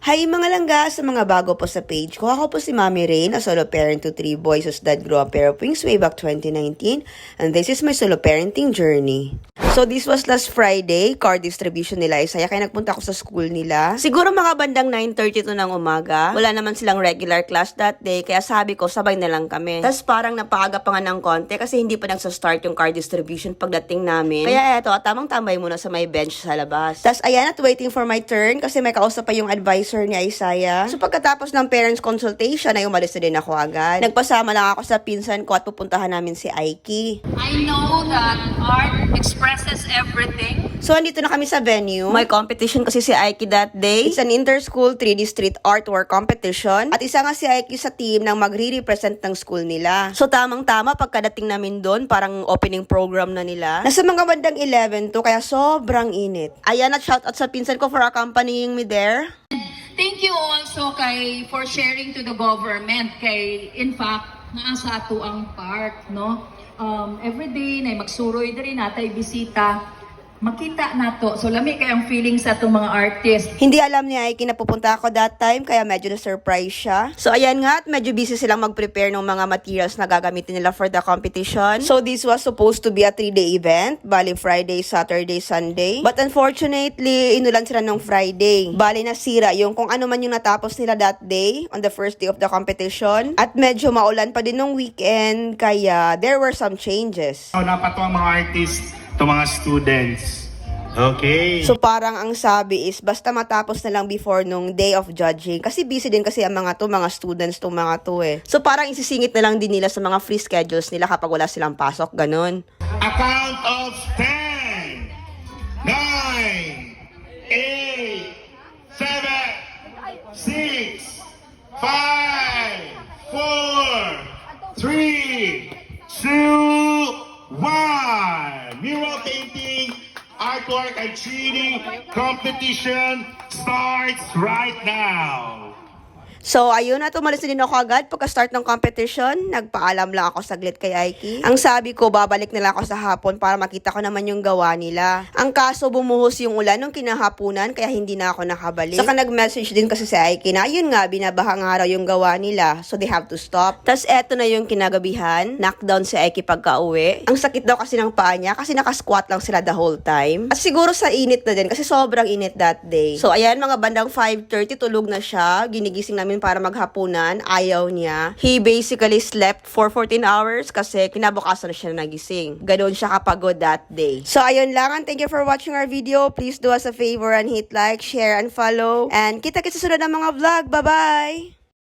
Hi mga langga, sa mga bago po sa page ko, ako po si Mami Rain, a solo parent to 3 boys whose dad grew up pair of wings way back 2019, and this is my solo parenting journey. So this was last Friday, car distribution nila Isaya, kaya nagpunta ako sa school nila. Siguro mga bandang 9:32 ng umaga, wala naman silang regular class that day, kaya sabi ko sabay na lang kami. Tapos parang napaaga pa nga ng konti kasi hindi pa nagsa-start yung car distribution pagdating namin. Kaya eto, tamang tambay muna sa may bench sa labas. Tapos ayan, at waiting for my turn kasi may kausap pa yung advisor ni Isaiah. So pagkatapos ng parents consultation ay umalis na din ako agad. Nagpasama lang ako sa pinsan ko at pupuntahan namin si Aiki. I know that art expresses everything. So andito na kami sa venue. May competition kasi si Aiki that day. It's an inter-school 3D street artwork competition. At isa nga si Aiki sa team ng magre-represent ng school nila. So tamang-tama pagkadating namin doon, parang opening program na nila. Nasa mga bandang 11 to kaya sobrang init. Ayan, at shout out sa pinsan ko for accompanying me there. Thank you also for sharing to the government kay in fact naa sa ato ang park no. Every day na magsuroy diri natay bisita. Makita nato. So lami kay ang feeling sa atong mga artist. Hindi alam ni Aiki na pupunta ako that time, kaya medyo na-surprise siya. So ayan nga, at medyo busy silang mag-prepare ng mga materials na gagamitin nila for the competition. So this was supposed to be a 3-day event, bali Friday, Saturday, Sunday. But unfortunately, inulan sila nung Friday. Bali nasira yung kung ano man yung natapos nila that day, on the first day of the competition. At medyo maulan pa din nung weekend, kaya there were some changes. Dapat ang mga artists, to mga students. Okay. So parang ang sabi is basta matapos na lang before nung day of judging. Kasi busy din kasi ang mga students tong mga to eh. So parang isisingit na lang din nila sa mga free schedules nila kapag wala silang pasok, ganun. A count of 10, 9, 8, 7, 6, 5, 4, 3, 2, 1. Mural painting, artwork, and 3D competition starts right now. So, ayun na, tumalis din ako agad pagka-start ng competition. Nagpaalam lang ako saglit kay Aiki. Ang sabi ko, babalik na lang ako sa hapon para makita ko naman yung gawa nila. Ang kaso, bumuhos yung ulan nung kinahapunan, kaya hindi na ako nakabalik. Saka nag-message din kasi si Aiki na, ayun nga, binabaha nga raw yung gawa nila, so they have to stop. Tapos, eto na yung kinagabihan. Knockdown si Aiki pagka-uwi. Ang sakit daw kasi ng paa niya kasi nakasquat lang sila the whole time. At siguro sa init na din kasi sobrang init that day. So, ayan, mga bandang 5:30, tulog na siya. Ginigising namin para maghapunan, ayaw niya. He basically slept for 14 hours kasi kinabukasan na siya nagising. Ganoon siya kapagod that day. So ayun lang, and thank you for watching our video. Please do us a favor and hit like, share, and follow. And kita-kits sa sunod ng mga vlog. Bye-bye!